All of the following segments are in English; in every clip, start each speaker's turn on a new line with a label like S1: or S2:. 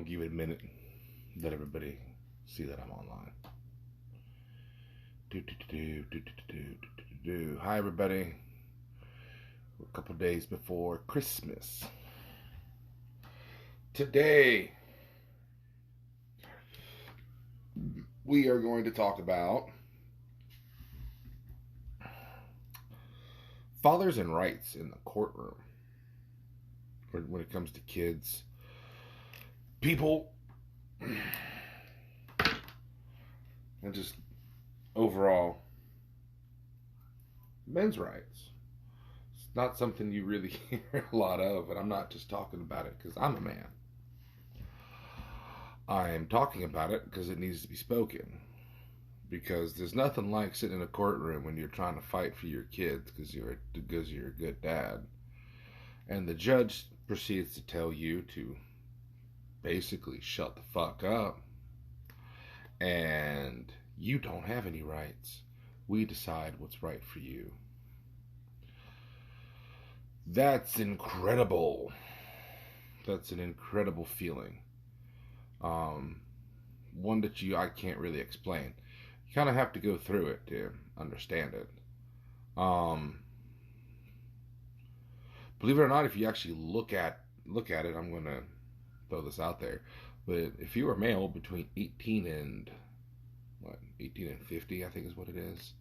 S1: I'll give it a minute. Let everybody see that I'm online. Hi, everybody. We're a couple days before Christmas. Today, we are going to talk about fathers and rights in the courtroom when it comes to kids, people, and just overall men's rights. It's not something you really hear a lot of, and I'm not just talking about it because I'm a man. I am talking about it because it needs to be spoken. Because there's nothing like sitting in a courtroom when you're trying to fight for your kids because you're a good dad, and the judge proceeds to tell you to basically shut the fuck up, and you don't have any rights. We decide what's right for you. That's incredible. That's an incredible feeling. One that I can't really explain. You kind of have to go through it to understand it. Believe it or not, if you actually look at it, I'm gonna throw this out there, but if you are male between 18 and 50, I think is what it is,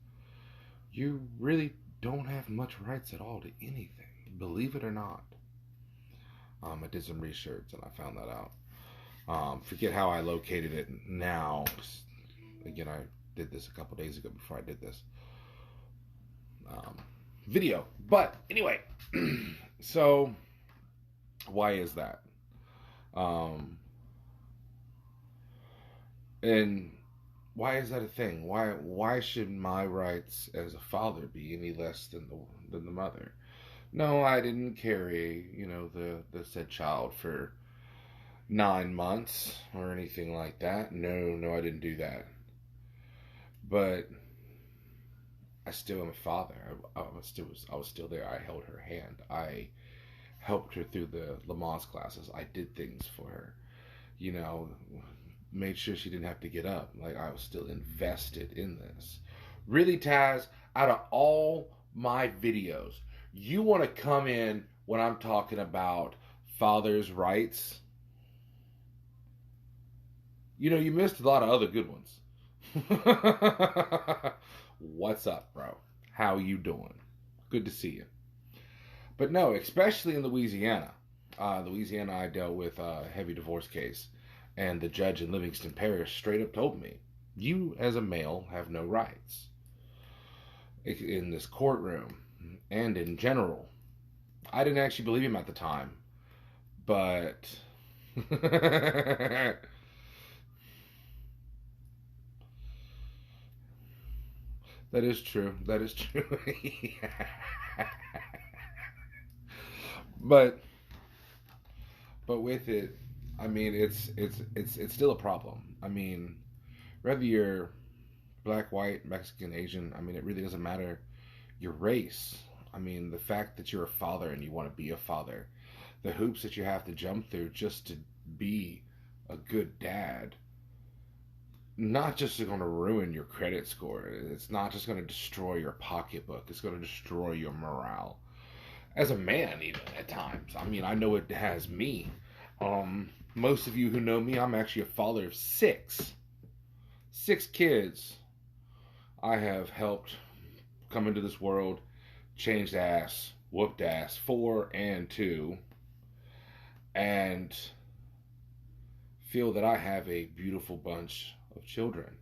S1: you really don't have much rights at all to anything. Believe it or not. I did some research and I found that out. Forget how I located it now. Again, I did this a couple days ago before I did this video. But anyway, so why is that? And why is that a thing? Why should my rights as a father be any less than the mother? No, I didn't carry, the said child for 9 months or anything like that. No, I didn't do that. But I still am a father. I was still there. I held her hand. I helped her through the Lamaze classes. I did things for her. Made sure she didn't have to get up. Like, I was still invested in this. Really, Taz, out of all my videos, you want to come in when I'm talking about fathers' rights? You missed a lot of other good ones. What's up, bro? How you doing? Good to see you. But no, especially in Louisiana. Louisiana, I dealt with a heavy divorce case. And the judge in Livingston Parish straight up told me, you as a male have no rights in this courtroom and in general. I didn't actually believe him at the time. But that is true. That is true. But with it, I mean, it's still a problem. I mean, whether you're black, white, Mexican, Asian, I mean, it really doesn't matter your race. I mean, the fact that you're a father and you want to be a father, the hoops that you have to jump through just to be a good dad, not just going to ruin your credit score. It's not just going to destroy your pocketbook. It's going to destroy your morale. As a man, even at times. I mean, I know it has me. Most of you who know me, I'm actually a father of 6 kids. I have helped come into this world, changed ass, whooped ass, 4 and 2, and feel that I have a beautiful bunch of children.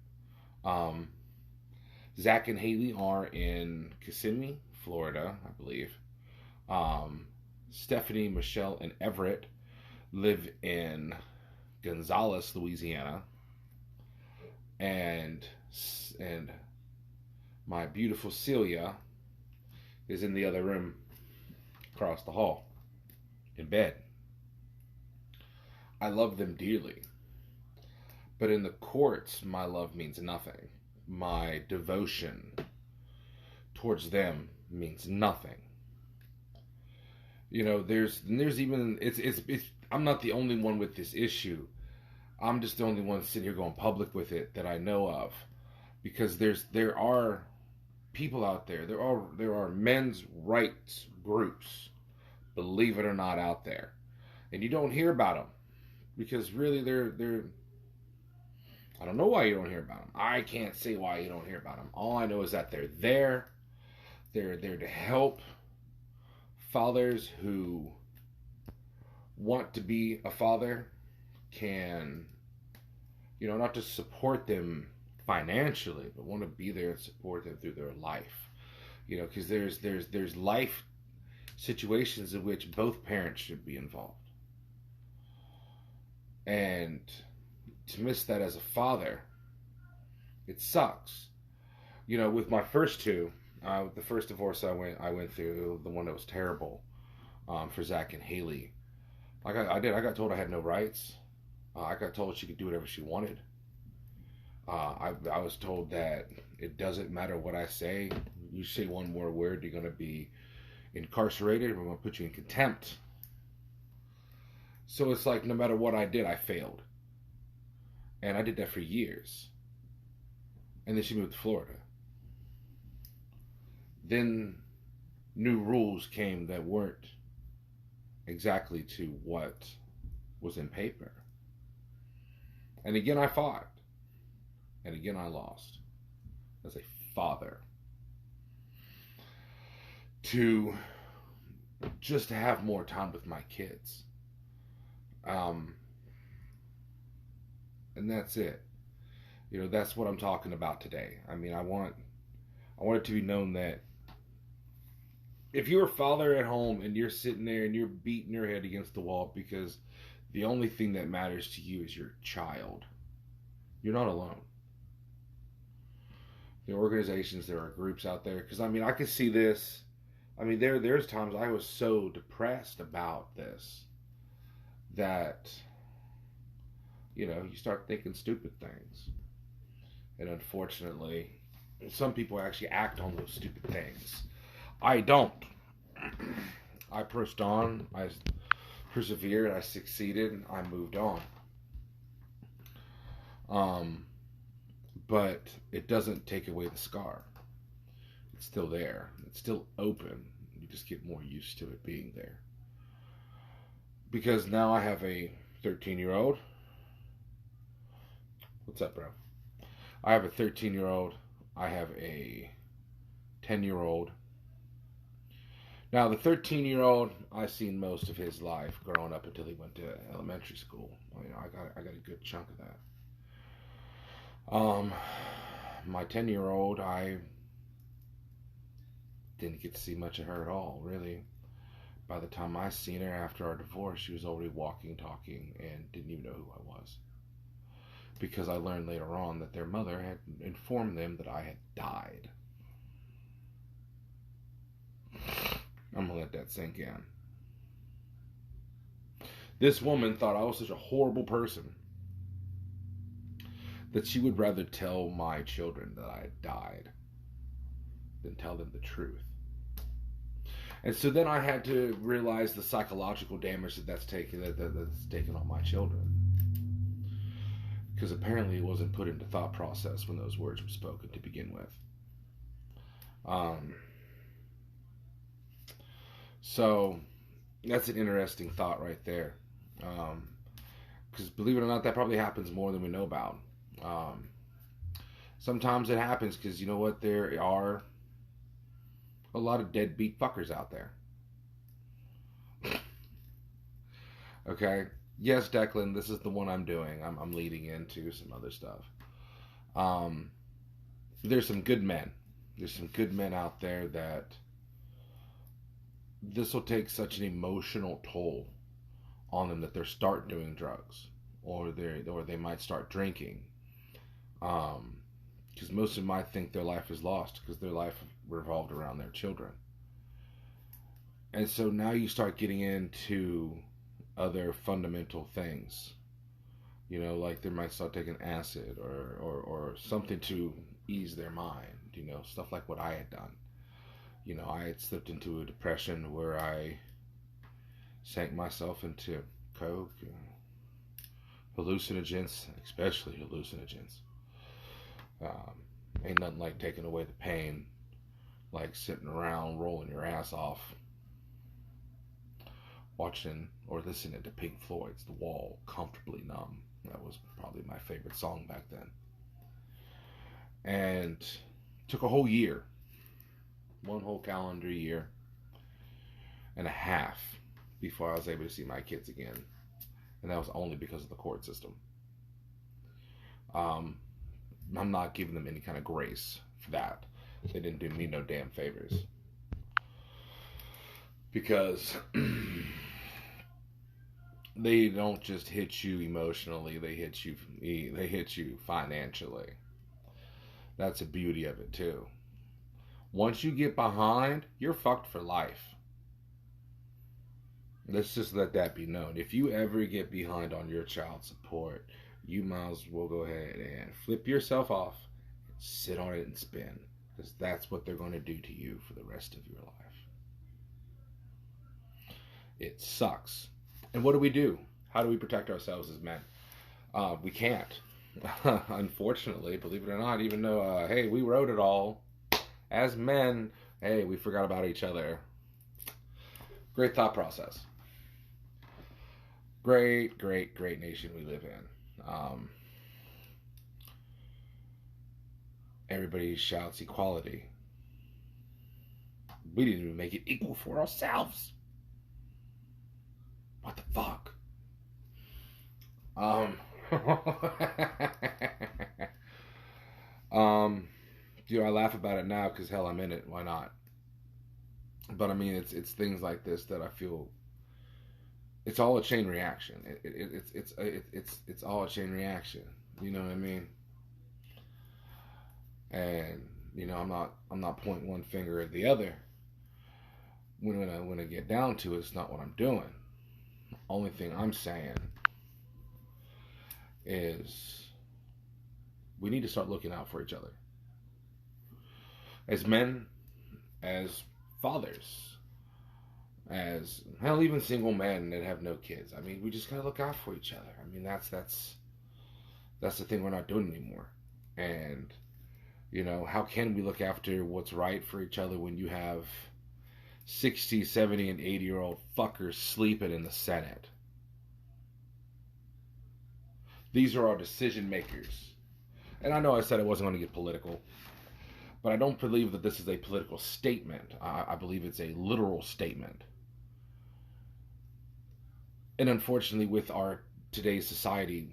S1: Zach and Haley are in Kissimmee, Florida, I believe. Stephanie, Michelle, and Everett live in Gonzales, Louisiana, and my beautiful Celia is in the other room across the hall in bed. I love them dearly, but in the courts, my love means nothing. My devotion towards them means nothing. There's even it's I'm not the only one with this issue. I'm just the only one sitting here going public with it that I know of, because there are people out there. There are men's rights groups, believe it or not, out there, and you don't hear about them because really they're. I don't know why you don't hear about them. I can't say why you don't hear about them. All I know is that they're there. They're there to help fathers who want to be a father, can, not just support them financially, but want to be there and support them through their life. Because there's life situations in which both parents should be involved. And to miss that as a father, it sucks. With my first two, the first divorce I went through, the one that was terrible, for Zach and Haley. Like I got told I had no rights. I got told she could do whatever she wanted. I was told that it doesn't matter what I say. You say one more word, you're going to be incarcerated. We're going to put you in contempt. So it's like no matter what I did, I failed. And I did that for years. And then she moved to Florida. Then new rules came that weren't exactly to what was in paper. And again, I fought. And again, I lost. As a father. To just have more time with my kids. And that's it. That's what I'm talking about today. I mean, I want it to be known that if you're a father at home and you're sitting there and you're beating your head against the wall because the only thing that matters to you is your child, you're not alone. There are organizations, there are groups out there. Because, I can see this. There's times I was so depressed about this that, you start thinking stupid things. And unfortunately, some people actually act on those stupid things. I don't. I pressed on. I persevered. I succeeded. I moved on. But it doesn't take away the scar. It's still there. It's still open. You just get more used to it being there. Because now I have a 13-year-old. What's up, bro? I have a 13-year-old. I have a 10-year-old. Now, the 13-year-old, I've seen most of his life growing up until he went to elementary school. I got a good chunk of that. My 10-year-old, I didn't get to see much of her at all, really. By the time I seen her after our divorce, she was already walking, talking, and didn't even know who I was. Because I learned later on that their mother had informed them that I had died. I'm gonna let that sink in. This woman thought I was such a horrible person that she would rather tell my children that I had died than tell them the truth. And so then I had to realize the psychological damage that's taken on my children. Because apparently it wasn't put into thought process when those words were spoken to begin with. So that's an interesting thought right there. Because believe it or not, that probably happens more than we know about. Sometimes it happens because you know what? There are a lot of deadbeat fuckers out there. Okay? Yes, Declan, this is the one I'm doing. I'm leading into some other stuff. There's some good men. There's some good men out there that this will take such an emotional toll on them that they'll start doing drugs, or they might start drinking. Because most of them might think their life is lost because their life revolved around their children. And so now you start getting into other fundamental things. Like they might start taking acid or something to ease their mind. Stuff like what I had done. I had slipped into a depression where I sank myself into coke, hallucinogens, especially hallucinogens. Ain't nothing like taking away the pain, like sitting around rolling your ass off, watching or listening to Pink Floyd's The Wall, Comfortably Numb. That was probably my favorite song back then. And took a whole year, one whole calendar year and a half before I was able to see my kids again. And that was only because of the court system. I'm not giving them any kind of grace for that. They didn't do me no damn favors. Because they don't just hit you emotionally, they hit you financially. That's the beauty of it too. Once you get behind, you're fucked for life. Let's just let that be known. If you ever get behind on your child support, you might as well go ahead and flip yourself off, sit on it and spin. Because that's what they're going to do to you for the rest of your life. It sucks. And what do? How do we protect ourselves as men? We can't. Unfortunately, believe it or not, even though, hey, we wrote it all. As men, hey, we forgot about each other. Great thought process. Great nation we live in. Everybody shouts equality. We didn't even make it equal for ourselves. What the fuck? I laugh about it now because hell, I'm in it. Why not? But I mean, it's things like this that I feel. It's all a chain reaction. It's all a chain reaction. You know what I mean? And I'm not pointing one finger at the other. When I get down to it, it's not what I'm doing. Only thing I'm saying is we need to start looking out for each other. As men, as fathers, as hell, even single men that have no kids. I mean, we just gotta look out for each other. I mean, that's the thing we're not doing anymore. And how can we look after what's right for each other when you have 60, 70, and 80-year-old fuckers sleeping in the Senate? These are our decision makers. And I know I said I wasn't going to get political, but I don't believe that this is a political statement. I believe it's a literal statement. And unfortunately, with our today's society,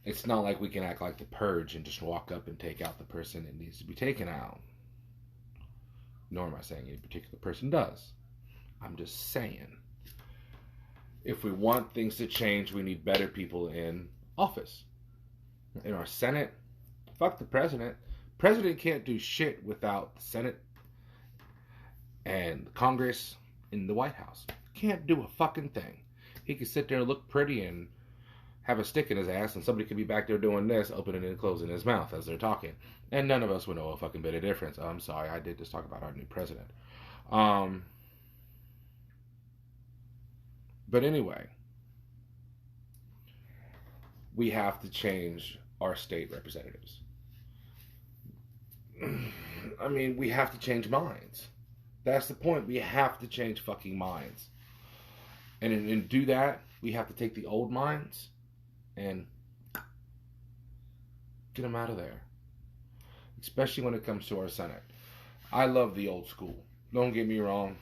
S1: it's not like we can act like the Purge and just walk up and take out the person that needs to be taken out. Nor am I saying any particular person does. I'm just saying, if we want things to change, we need better people in office. In our Senate, fuck the president. President can't do shit without the Senate and the Congress in the White House. Can't do a fucking thing. He can sit there and look pretty and have a stick in his ass, and somebody could be back there doing this, opening and closing his mouth as they're talking. And none of us would know a fucking bit of difference. Oh, I'm sorry, I did just talk about our new president. But anyway, we have to change our state representatives. I mean, we have to change minds. That's the point. We have to change fucking minds. And do that, we have to take the old minds and get them out of there. Especially when it comes to our Senate. I love the old school. Don't get me wrong.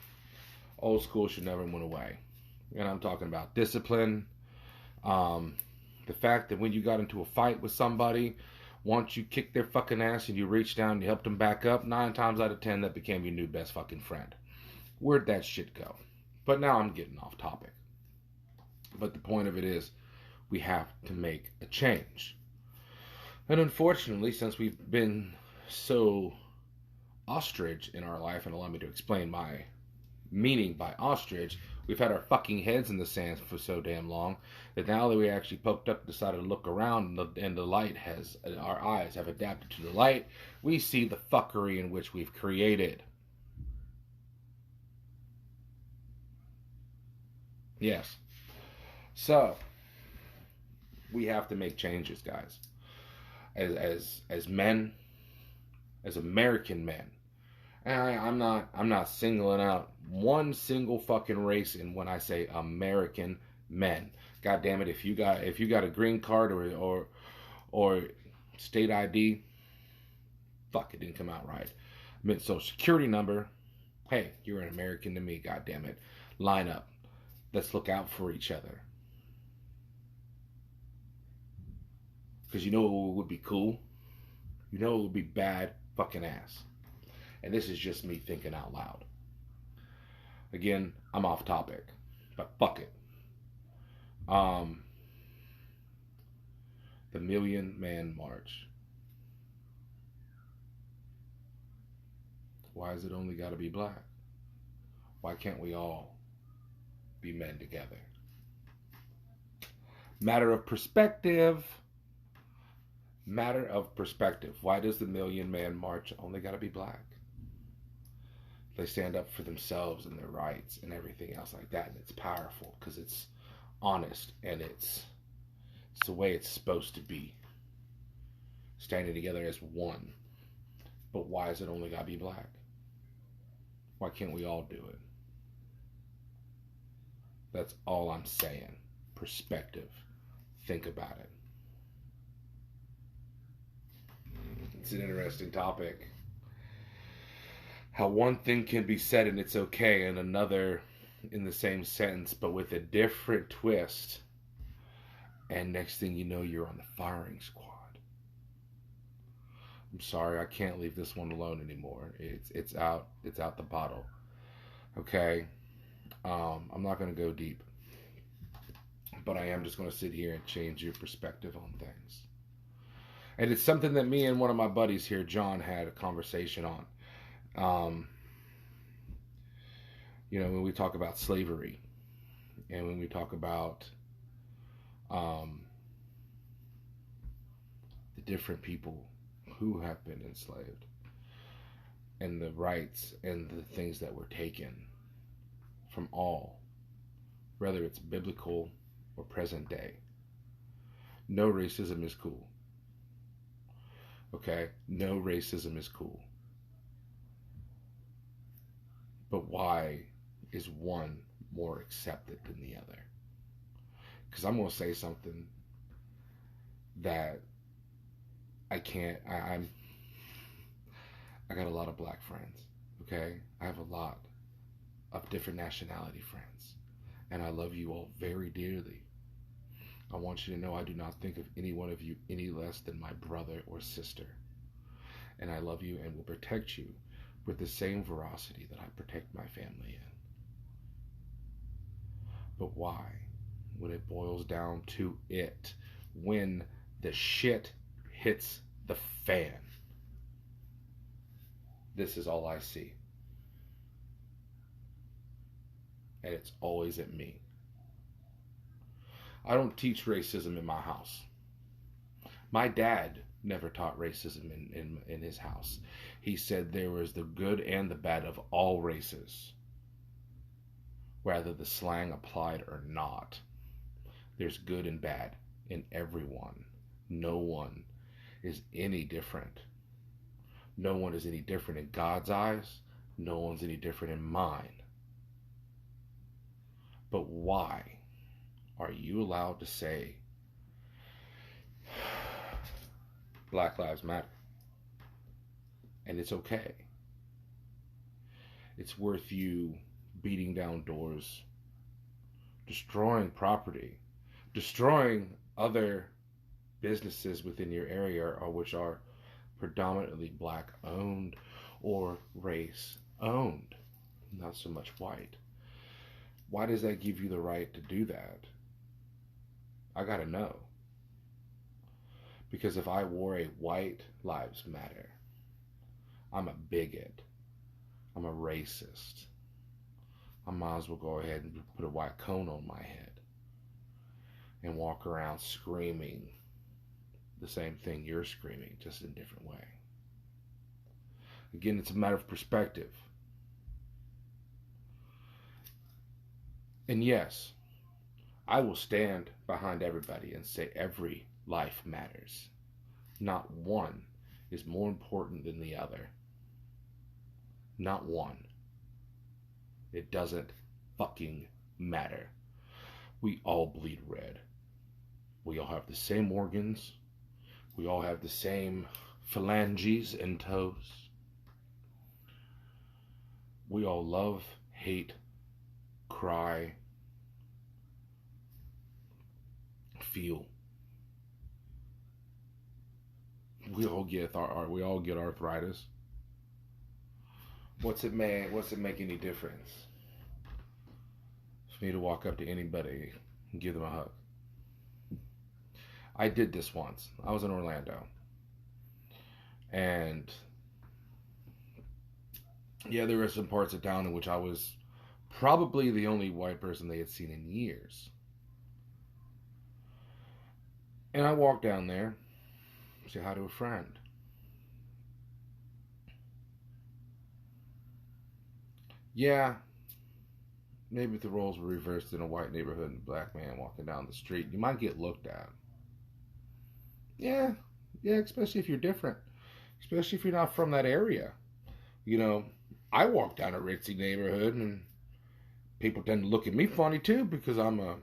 S1: Old school should never went away. And I'm talking about discipline. The fact that when you got into a fight with somebody, once you kicked their fucking ass and you reached down and you helped them back up, 9 times out of 10 that became your new best fucking friend. Where'd that shit go? But now I'm getting off topic. But the point of it is, we have to make a change. And unfortunately, since we've been so ostrich in our life, and allow me to explain my meaning by ostrich, we've had our fucking heads in the sand for so damn long that now that we actually poked up, decided to look around, and the light has, our eyes have adapted to the light, we see the fuckery in which we've created. Yes. So we have to make changes, guys. As men, as American men. And I'm not singling out one single fucking race in when I say American men. God damn it, if you got a green card or state ID, fuck, it didn't come out right. I meant social security number. Hey, you're an American to me, god damn it. Line up. Let's look out for each other. Because you know what would be cool? You know it would be bad fucking ass. And this is just me thinking out loud. Again, I'm off topic, but fuck it. The Million Man March. Why is it only got to be black? Why can't we all be men together? Matter of perspective. Matter of perspective. Why does the Million Man March only got to be black? They stand up for themselves and their rights and everything else like that, and it's powerful because it's honest and it's the way it's supposed to be. Standing together as one. But why is it only got to be black? Why can't we all do it? That's all I'm saying. Perspective. Think about it. It's an interesting topic. How one thing can be said and it's okay, and another in the same sentence, but with a different twist. And next thing you know, you're on the firing squad. I'm sorry, I can't leave this one alone anymore. It's out the bottle. Okay? I'm not going to go deep. But I am just going to sit here and change your perspective on things. And it's something that me and one of my buddies here, John, had a conversation on. When we talk about slavery and when we talk about the different people who have been enslaved and the rights and the things that were taken from all, whether it's biblical or present day. No racism is cool. Okay? No racism is cool. But why is one more accepted than the other? Because I'm going to say something that I can't. I got a lot of black friends. Okay? I have a lot of different nationality friends. And I love you all very dearly. I want you to know I do not think of any one of you any less than my brother or sister. And I love you and will protect you with the same veracity that I protect my family in. But why? When it boils down to it, when the shit hits the fan, this is all I see. And it's always at me. I don't teach racism in my house. My dad never taught racism in his house. He said there was the good and the bad of all races, whether the slang applied or not. There's good and bad in everyone. No one is any different. No one is any different in God's eyes. No one's any different in mine. But why are you allowed to say Black Lives Matter? And it's okay. It's worth you beating down doors, destroying property, destroying other businesses within your area, or which are predominantly black owned or race owned, not so much white. Why does that give you the right to do that? I gotta know. Because if I wore a White Lives Matter, I'm a bigot. I'm a racist. I might as well go ahead and put a white cone on my head and walk around screaming the same thing you're screaming, just in a different way. Again, it's a matter of perspective. And yes, I will stand behind everybody and say every life matters. Not one is more important than the other. Not one. It doesn't fucking matter. We all bleed red. We all have the same organs. We all have the same phalanges and toes. We all love, hate, cry, feel. We all get arthritis. What's it make any difference for me to walk up to anybody and give them a hug? I did this once. I was in Orlando. And yeah, there were some parts of town in which I was probably the only white person they had seen in years. And I walked down there, say hi to a friend. Yeah, maybe if the roles were reversed in a white neighborhood and a black man walking down the street, you might get looked at. Yeah, especially if you're different. Especially if you're not from that area. You know, I walk down a ritzy neighborhood and people tend to look at me funny too because I'm a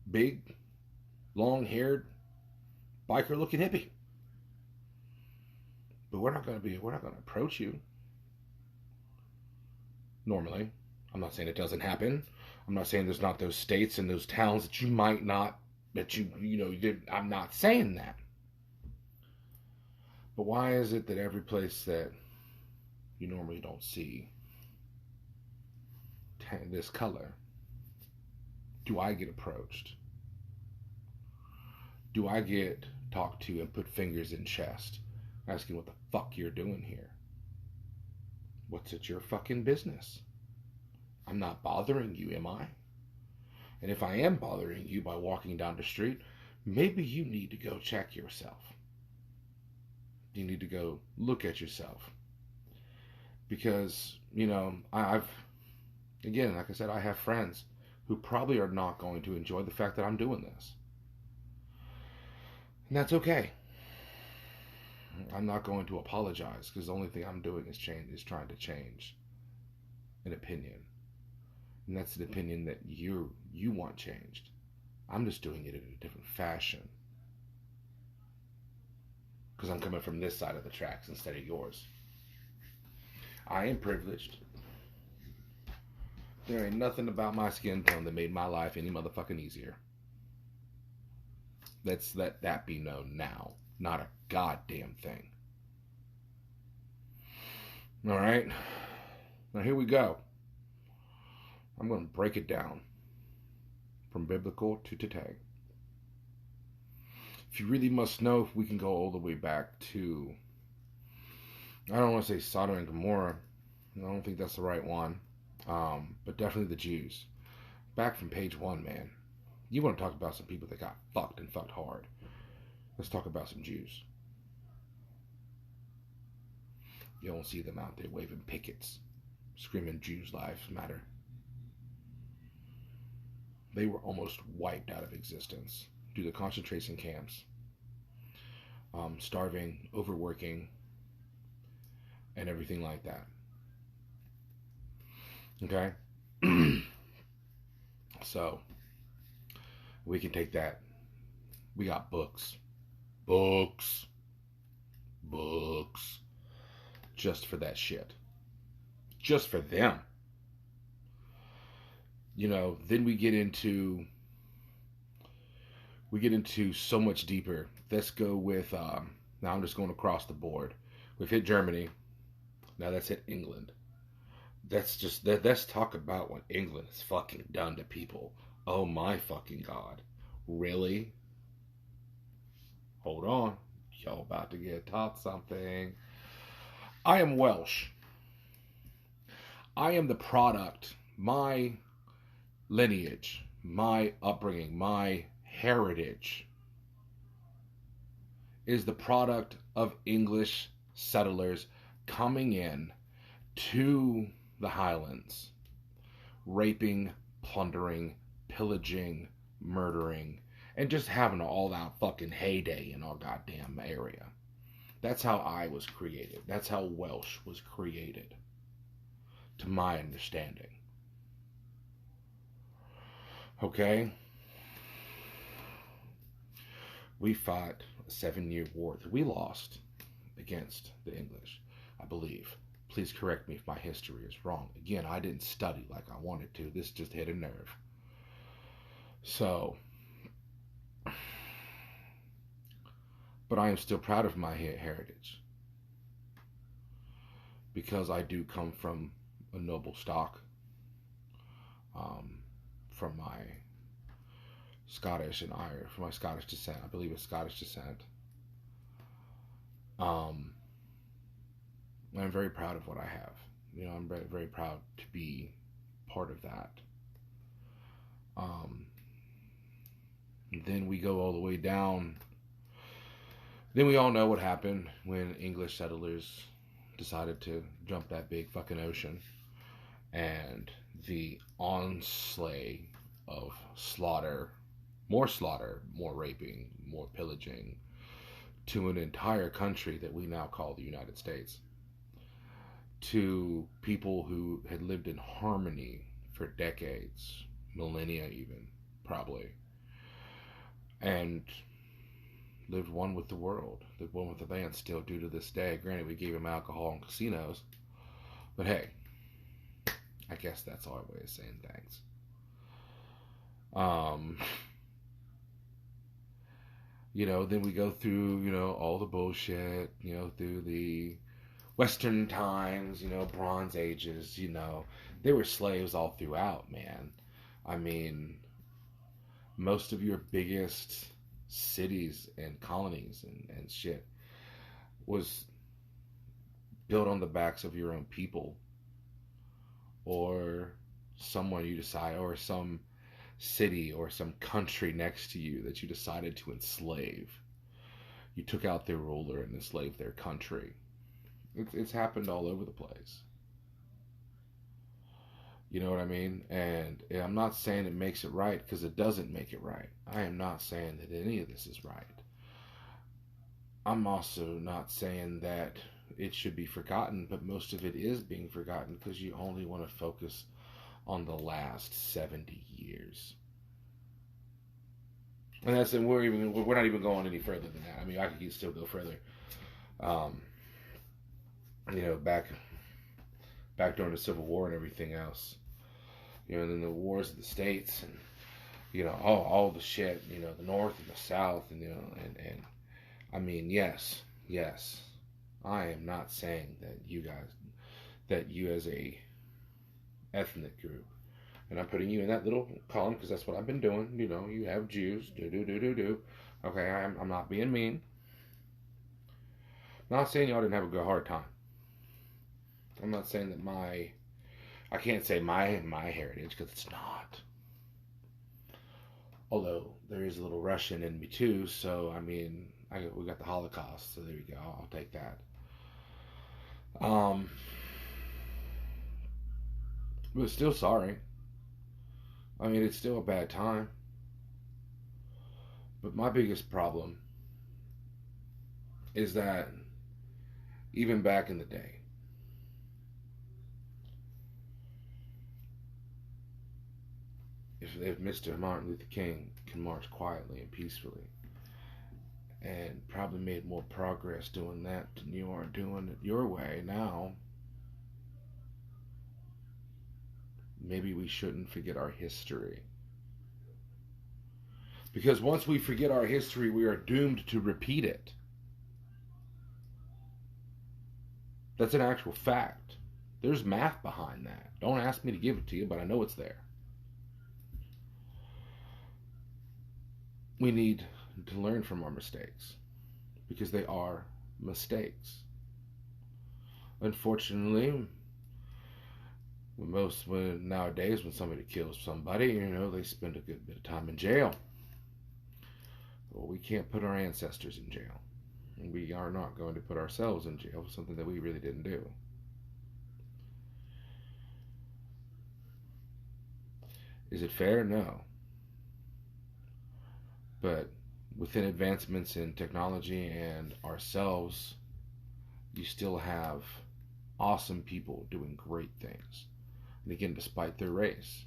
S1: big, long-haired, biker-looking hippie. But we're not going to approach you. Normally. I'm not saying it doesn't happen. I'm not saying there's not those states and those towns that you might not, I'm not saying that. But why is it that every place that you normally don't see this color, do I get approached? Do I get talked to and put fingers in chest, asking what the fuck you're doing here? What's it your fucking business? I'm not bothering you, am I? And if I am bothering you by walking down the street, maybe you need to go check yourself. You need to go look at yourself. Because, like I said, I have friends who probably are not going to enjoy the fact that I'm doing this. And that's okay. I'm not going to apologize because the only thing I'm doing is trying to change an opinion. And that's an opinion that you want changed. I'm just doing it in a different fashion. Because I'm coming from this side of the tracks instead of yours. I am privileged. There ain't nothing about my skin tone that made my life any motherfucking easier. Let's let that be known now. Not a goddamn thing. Alright? Now here we go. I'm going to break it down. From biblical to today. If you really must know, we can go all the way back to, I don't want to say Sodom and Gomorrah. I don't think that's the right one. But definitely the Jews. Back from page 1, man. You want to talk about some people that got fucked and fucked hard. Let's talk about some Jews. You don't see them out there waving pickets, screaming Jews' lives matter. They were almost wiped out of existence due to concentration camps, starving, overworking, and everything like that. Okay? So, we can take that. We got books. Just for that shit. Just for them. Then we get into so much deeper. Let's go with, now I'm just going across the board. We've hit Germany. Now let's hit England. Let's talk about what England has fucking done to people. Oh my fucking God. Really? Hold on. Y'all about to get taught something. I am Welsh. I am the product, my lineage, my upbringing, my heritage is the product of English settlers coming in to the Highlands, raping, plundering, pillaging, murdering, and just having an all-out fucking heyday in our goddamn area. That's how I was created. That's how Welsh was created, to my understanding. Okay? We fought a 7-year war that we lost against the English, I believe. Please correct me if my history is wrong. Again, I didn't study like I wanted to. This just hit a nerve. So, but I am still proud of my heritage, because I do come from a noble stock, from my Scottish and Irish, from my Scottish descent. I believe it's Scottish descent. I'm very proud of what I have. You know, I'm very, very proud to be part of that. Then we go all the way down. Then we all know what happened when English settlers decided to jump that big fucking ocean, and the onslaught of slaughter, more raping, more pillaging, to an entire country that we now call the United States, to people who had lived in harmony for decades, millennia even, probably, and lived one with the world, lived one with the land, still do to this day. Granted, we gave them alcohol and casinos, but hey, I guess that's our way of saying thanks. You know, then we go through, you know, all the bullshit, you know, through the Western times, you know, Bronze Ages, you know, they were slaves all throughout, man. I mean, most of your biggest cities and colonies and shit was built on the backs of your own people, or someone you decide, or some city or some country next to you that you decided to enslave. You took out their ruler and enslaved their country. It's happened all over the place. You know what I mean? And I'm not saying it makes it right, because it doesn't make it right. I am not saying that any of this is right. I'm also not saying that it should be forgotten, but most of it is being forgotten because you only want to focus on the last 70 years. And we're not even going any further than that. I mean, I could still go further. You know, back during the Civil War and everything else. You know, and then the wars of the states, and you know, all the shit. You know, the North and the South, and you know, and I mean, yes, I am not saying that you as a ethnic group, and I'm putting you in that little column because that's what I've been doing. You know, you have Jews, do. Okay, I'm not being mean. I'm not saying y'all didn't have a hard time. I'm not saying that I can't say my heritage, because it's not. Although there is a little Russian in me too, so I mean, we got the Holocaust, so there you go. I'll take that. But still sorry. I mean, it's still a bad time. But my biggest problem is that even back in the day, if Mr. Martin Luther King can march quietly and peacefully, and probably made more progress doing that than you are doing it your way now, maybe we shouldn't forget our history. Because once we forget our history, we are doomed to repeat it. That's an actual fact. There's math behind that. Don't ask me to give it to you, but I know it's there. We need to learn from our mistakes, because they are mistakes. Unfortunately, nowadays when somebody kills somebody, you know, they spend a good bit of time in jail. Well, we can't put our ancestors in jail. And we are not going to put ourselves in jail for something that we really didn't do. Is it fair? No. But within advancements in technology and ourselves, you still have awesome people doing great things. And again, despite their race,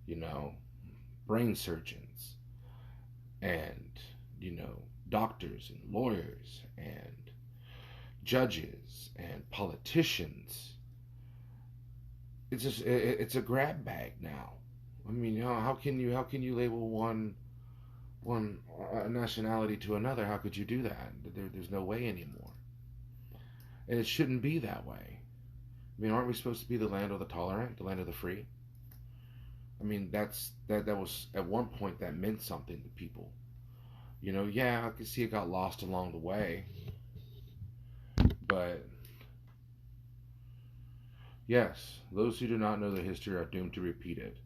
S1: you know, brain surgeons and, doctors and lawyers and judges and politicians. It's a grab bag now. I mean, how can you label one nationality to another? How could you do that? There's no way anymore, and it shouldn't be that way. I mean, aren't we supposed to be the land of the tolerant, the land of the free? I mean, that was at one point that meant something to people. Yeah, I can see it got lost along the way, but yes, those who do not know the history are doomed to repeat it,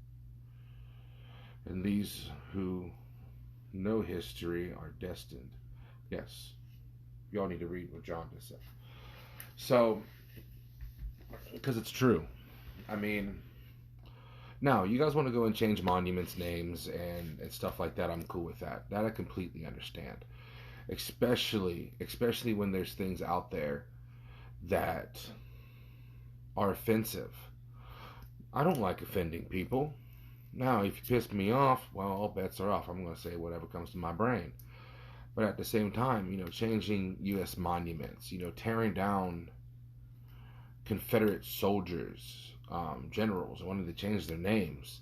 S1: and these who know history are destined. Yes, y'all need to read what John just said. So, because it's true. I mean, now you guys want to go and change monuments names and stuff like that. I'm cool with that. That I completely understand. Especially when there's things out there that are offensive. I don't like offending people. Now, if you piss me off, well, all bets are off. I'm going to say whatever comes to my brain. But at the same time, changing U.S. monuments, tearing down Confederate soldiers, generals, wanting to change their names,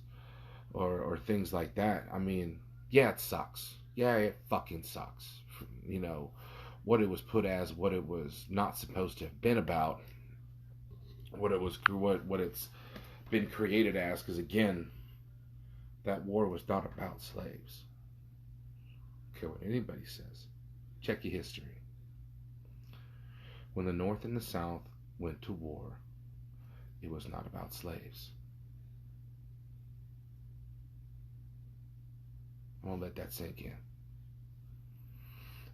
S1: or things like that. I mean, yeah, it sucks. Yeah, it fucking sucks. What it was put as, what it was not supposed to have been about, what it's been created as. Because again, that war was not about slaves. I don't care what anybody says. Check your history. When the North and the South went to war, it was not about slaves. I won't let that sink in.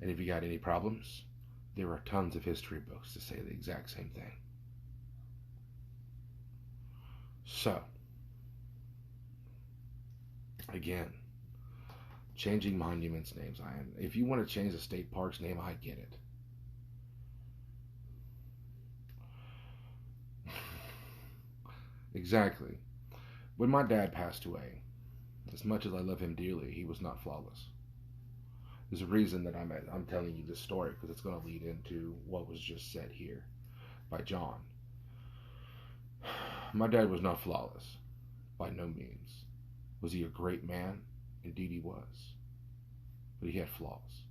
S1: And if you got any problems, there are tons of history books to say the exact same thing. So, again, changing monuments names. If you want to change the state park's name, I get it. Exactly. When my dad passed away, as much as I love him dearly, he was not flawless. There's a reason that I'm telling you this story, because it's going to lead into what was just said here by John. My dad was not flawless, by no means. Was he a great man? Indeed he was. But he had flaws.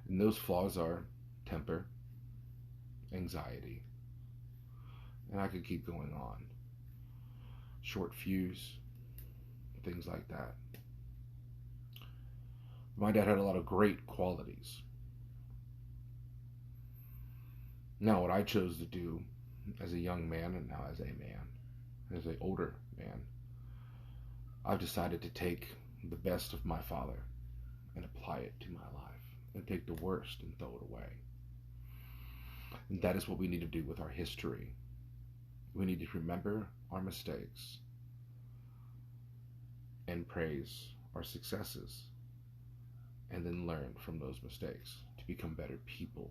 S1: And those flaws are temper, anxiety, and I could keep going on. Short fuse, things like that. My dad had a lot of great qualities. Now, what I chose to do as a young man, and now as an older man, I've decided to take the best of my father and apply it to my life, and take the worst and throw it away. And that is what we need to do with our history. We need to remember our mistakes and praise our successes, and then learn from those mistakes to become better people.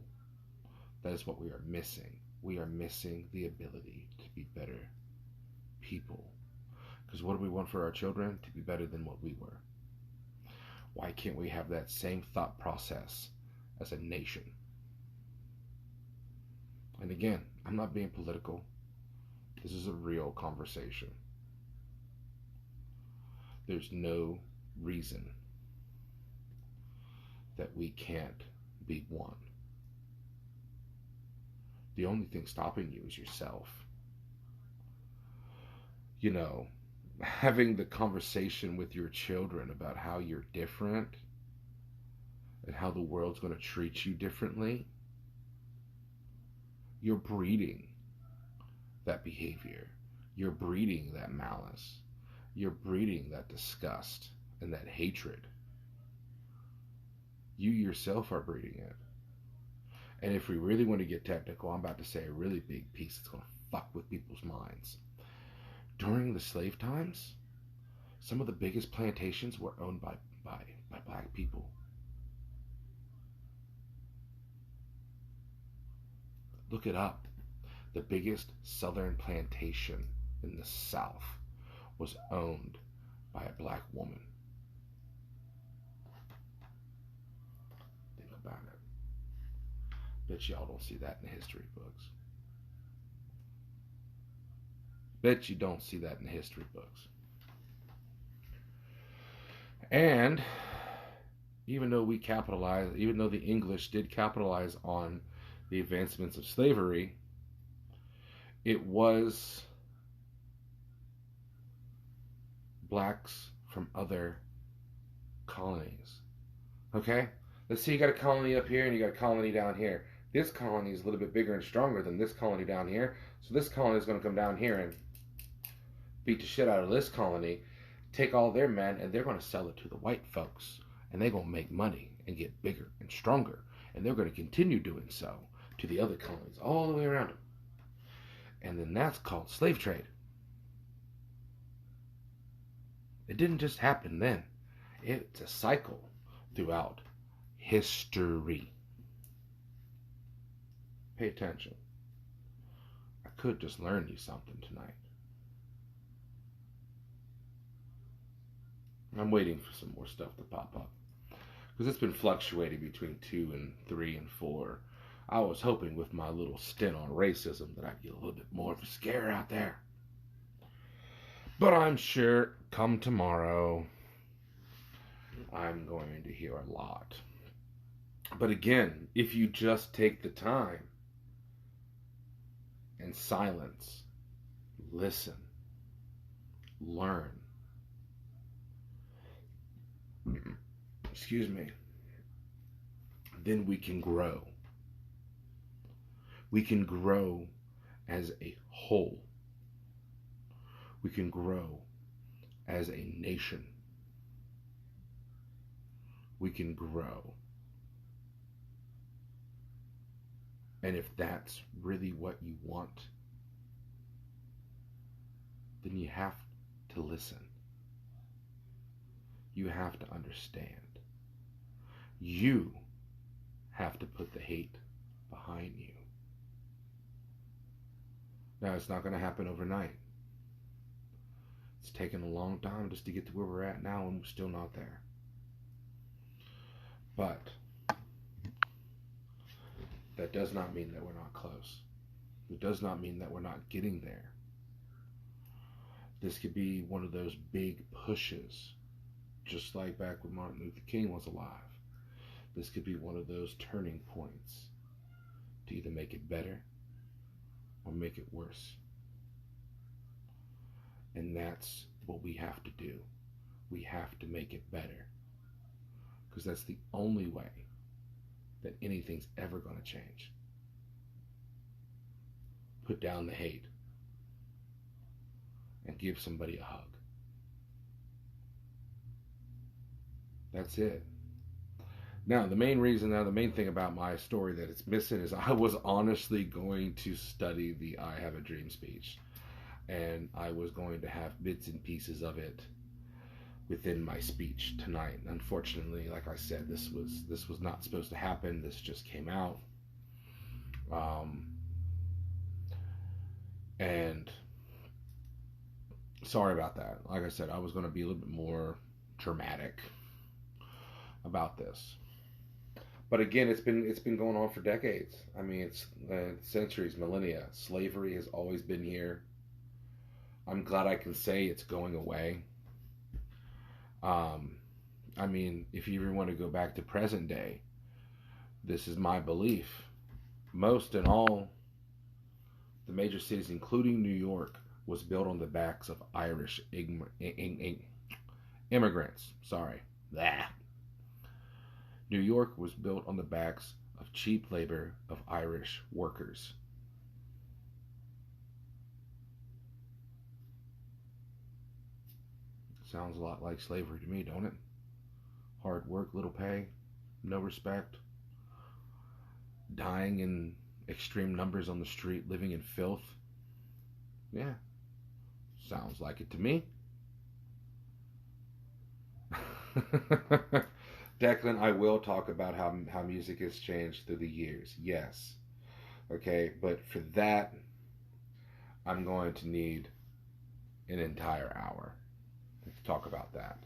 S1: That is what we are missing. We are missing the ability to be better people. Because what do we want for our children? To be better than what we were. Why can't we have that same thought process as a nation? And again, I'm not being political. This is a real conversation. There's no reason that we can't be one. The only thing stopping you is yourself. Having the conversation with your children about how you're different and how the world's going to treat you differently, you're breeding that behavior. You're breeding that malice. You're breeding that disgust and that hatred. You yourself are breeding it. And if we really want to get technical, I'm about to say a really big piece that's going to fuck with people's minds. During the slave times, some of the biggest plantations were owned by black people. Look it up. The biggest southern plantation in the South was owned by a black woman. Think about it. Bet y'all don't see that in the history books. Bet you don't see that in the history books. And even though the English did capitalize on the advancements of slavery, it was blacks from other colonies. Okay? Let's see, you got a colony up here and you got a colony down here. This colony is a little bit bigger and stronger than this colony down here. So this colony is going to come down here and beat the shit out of this colony, take all their men, and they're going to sell it to the white folks. And they're going to make money and get bigger and stronger. And they're going to continue doing so to the other colonies all the way around them. And then that's called slave trade. It didn't just happen then. It's a cycle throughout history. Pay attention. I could just learn you something tonight. I'm waiting for some more stuff to pop up, because it's been fluctuating between 2 and 3 and 4. I was hoping with my little stint on racism that I'd get a little bit more of a scare out there. But I'm sure come tomorrow, I'm going to hear a lot. But again, if you just take the time and silence, listen, learn, excuse me, then we can grow. We can grow as a whole. We can grow as a nation. We can grow. And if that's really what you want, then you have to listen. You have to understand. You have to put the hate behind you. Now, it's not going to happen overnight. It's taken a long time just to get to where we're at now, and we're still not there. But that does not mean that we're not close. It does not mean that we're not getting there. This could be one of those big pushes, just like back when Martin Luther King was alive. This could be one of those turning points to either make it better or make it worse. And that's what we have to do. We have to make it better, because that's the only way that anything's ever going to change. Put down the hate and give somebody a hug. That's it. Now, the main thing about my story that it's missing is I was honestly going to study the I Have a Dream speech. And I was going to have bits and pieces of it within my speech tonight. Unfortunately, like I said, this was not supposed to happen. This just came out. And sorry about that. Like I said, I was going to be a little bit more dramatic about this. But again, it's been going on for decades. I mean, it's centuries, millennia. Slavery has always been here. I'm glad I can say it's going away. I mean, if you even want to go back to present day, this is my belief. Most and all the major cities, including New York, was built on the backs of Irish immigrants. Sorry. Blah. New York was built on the backs of cheap labor of Irish workers. Sounds a lot like slavery to me, don't it? Hard work, little pay, no respect, dying in extreme numbers on the street, living in filth. Yeah, Sounds like it to me. Declan, I will talk about how music has changed through the years. Yes. Okay, but for that, I'm going to need an entire hour to talk about that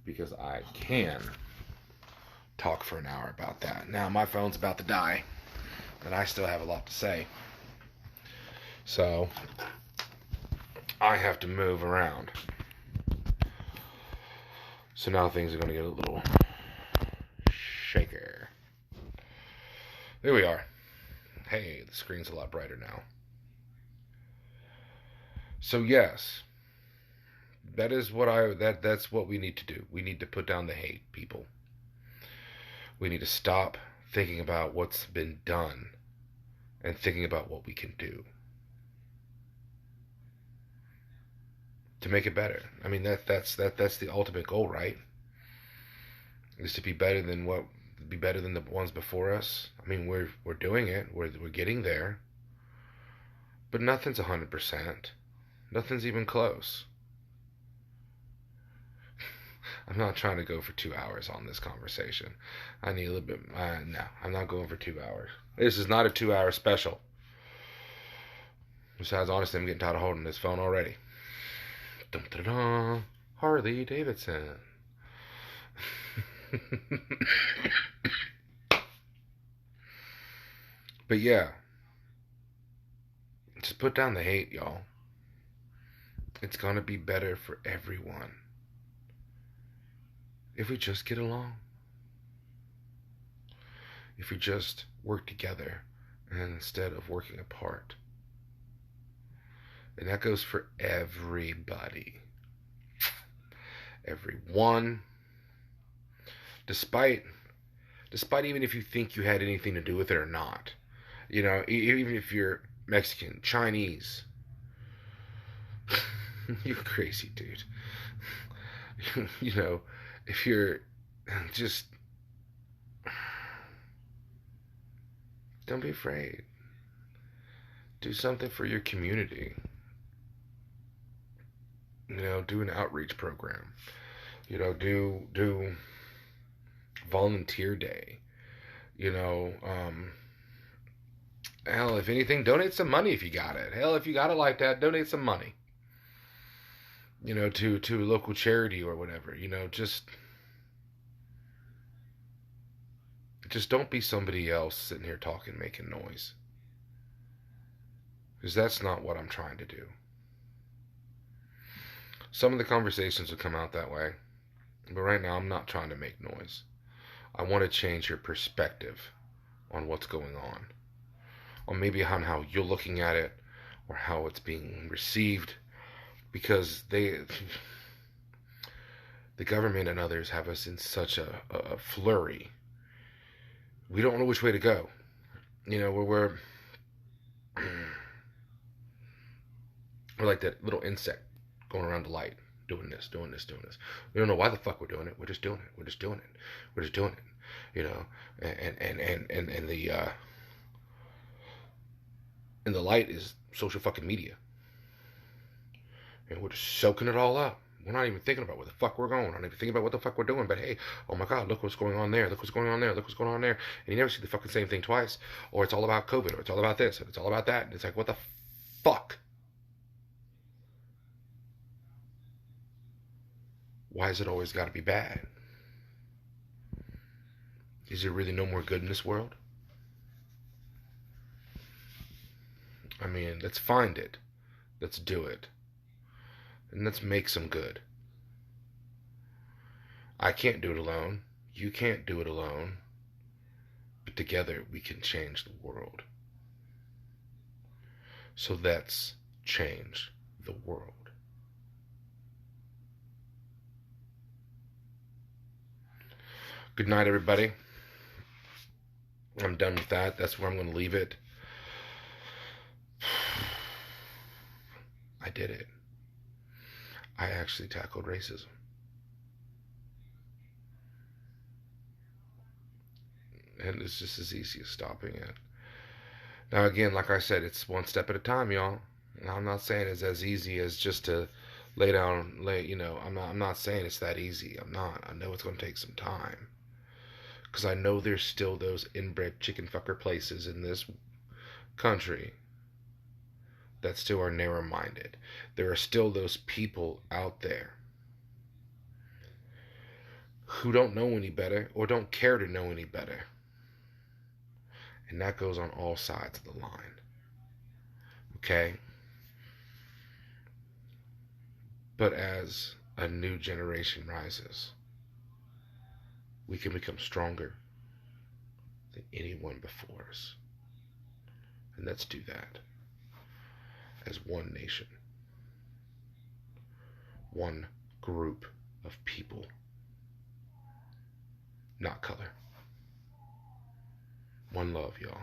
S1: because I can talk for an hour about that. Now, my phone's about to die, and I still have a lot to say. So, I have to move around. So now things are going to get a little shaker. There we are. Hey, the screen's a lot brighter now. So yes, that's what we need to do. We need to put down the hate, people. We need to stop thinking about what's been done and thinking about what we can do to make it better. I mean that's the ultimate goal, right? Is to be better than the ones before us. I mean we're doing it. We're getting there. But nothing's 100%. Nothing's even close. I'm not trying to go for 2 hours on this conversation. I need a little bit. No, I'm not going for 2 hours. This is not a 2-hour special. Besides, honestly, I'm getting tired of holding this phone already. Dun, dun, dun, Harley Davidson. But yeah, just put down the hate, y'all. It's gonna be better for everyone if we just get along. If we just work together instead of working apart. And that goes for everybody. Everyone. Despite even if you think you had anything to do with it or not. You know, even if you're Mexican, Chinese. You're crazy, dude. You know, if you're just... Don't be afraid. Do something for your community. You know, do an outreach program. You know, do volunteer day. You know, hell, if anything, donate some money if you got it. Hell, if you got it like that, donate some money. You know, to a local charity or whatever. You know, just don't be somebody else sitting here talking, making noise. Because that's not what I'm trying to do. Some of the conversations will come out that way. But right now, I'm not trying to make noise. I want to change your perspective on what's going on. Or maybe on how you're looking at it. Or how it's being received. Because the government and others have us in such a flurry. We don't know which way to go. You know, we're like that little insect going around the light, doing this. We don't know why the fuck we're doing it. We're just doing it. You know, and the light is social fucking media. And we're just soaking it all up. We're not even thinking about where the fuck we're going. We're not even thinking about what the fuck we're doing. But hey, oh my God, look what's going on there. Look what's going on there. Look what's going on there. And you never see the fucking same thing twice. Or it's all about COVID. Or it's all about this. Or it's all about that. And it's like, what the fuck? Why has it always got to be bad? Is there really no more good in this world? I mean, let's find it. Let's do it. And let's make some good. I can't do it alone. You can't do it alone. But together we can change the world. So let's change the world. Good night, everybody. I'm done with that. That's where I'm going to leave it. I did it. I actually tackled racism. And it's just as easy as stopping it. Now, again, like I said, it's one step at a time, y'all. And I'm not saying it's as easy as just to lay down, I'm not saying it's that easy. I'm not. I know it's going to take some time. Because I know there's still those inbred chicken fucker places in this country that still are narrow minded. There are still those people out there who don't know any better or don't care to know any better. And that goes on all sides of the line. Okay? But as a new generation rises, we can become stronger than anyone before us. And let's do that as one nation, one group of people, not color. One love, y'all.